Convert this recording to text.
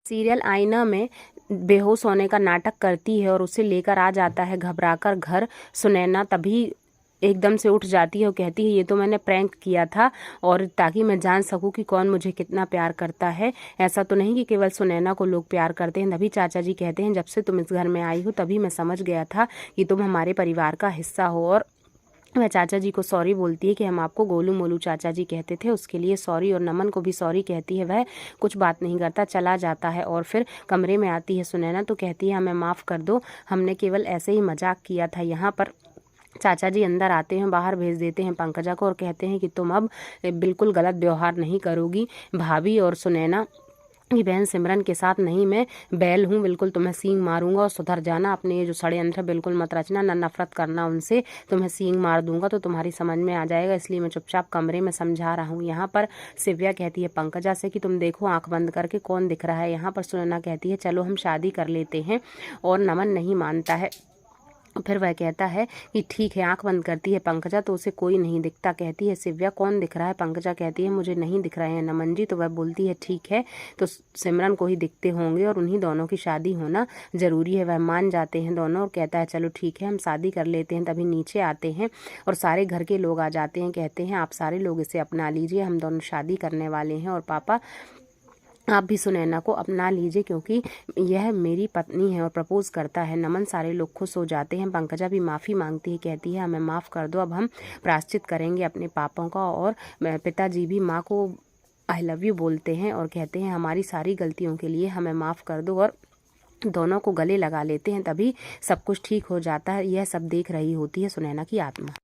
Serial आईना में बेहोश होने का नाटक करती है और उसे लेकर आ जाता है घबराकर घर। सुनैना तभी एकदम से उठ जाती है और कहती है ये तो मैंने प्रैंक किया था, और ताकि मैं जान सकूं कि कौन मुझे कितना प्यार करता है। ऐसा तो नहीं कि केवल सुनैना को लोग प्यार करते हैं। तभी चाचा जी कहते हैं जब से तुम इस घर में आई हो तभी मैं समझ गया था कि तुम हमारे परिवार का हिस्सा हो। और वह चाचा जी को सॉरी बोलती है कि हम आपको गोलू मोलू चाचा जी कहते थे, उसके लिए सॉरी। और नमन को भी सॉरी कहती है। वह कुछ बात नहीं करता, चला जाता है। और फिर कमरे में आती है सुनैना तो कहती है हमें माफ़ कर दो, हमने केवल ऐसे ही मजाक किया था। यहाँ पर चाचा जी अंदर आते हैं, बाहर भेज देते हैं पंकजा को और कहते हैं कि तुम अब बिल्कुल गलत व्यवहार नहीं करोगी। भाभी और सुनैना की बहन सिमरन के साथ नहीं, मैं बैल हूँ, बिल्कुल तुम्हें सींग मारूंगा और सुधर जाना। अपने ये जो षड्यंत्र बिल्कुल मत रचना, ना नफरत करना उनसे। तुम्हें सींग मार दूंगा तो तुम्हारी समझ में आ जाएगा, इसलिए मैं चुपचाप कमरे में समझा रहा हूँ। यहाँ पर शिव्या कहती है पंकजा से कि तुम देखो आंख बंद करके कौन दिख रहा है। यहाँ पर सुनैना कहती है चलो हम शादी कर लेते हैं, और नमन नहीं मानता है। फिर वह कहता है कि ठीक है। आंख बंद करती है पंकजा तो उसे कोई नहीं दिखता। कहती है शिव्या कौन दिख रहा है? पंकजा कहती है मुझे नहीं दिख रहे हैं नमन जी। तो वह बोलती है ठीक है, तो सिमरन को ही दिखते होंगे और उन्हीं दोनों की शादी होना ज़रूरी है। वह मान जाते हैं दोनों और कहता है चलो ठीक है हम शादी कर लेते हैं। तभी नीचे आते हैं और सारे घर के लोग आ जाते हैं। कहते हैं आप सारे लोग इसे अपना लीजिए, हम दोनों शादी करने वाले हैं, और पापा आप भी सुनैना को अपना लीजिए क्योंकि यह मेरी पत्नी है। और प्रपोज करता है नमन। सारे लोग खुश हो जाते हैं। पंकजा भी माफ़ी मांगती है, कहती है हमें माफ़ कर दो, अब हम प्रायश्चित करेंगे अपने पापों का। और पिताजी भी माँ को आई लव यू बोलते हैं और कहते हैं हमारी सारी गलतियों के लिए हमें माफ़ कर दो, और दोनों को गले लगा लेते हैं। तभी सब कुछ ठीक हो जाता है। यह सब देख रही होती है सुनैना की आत्मा।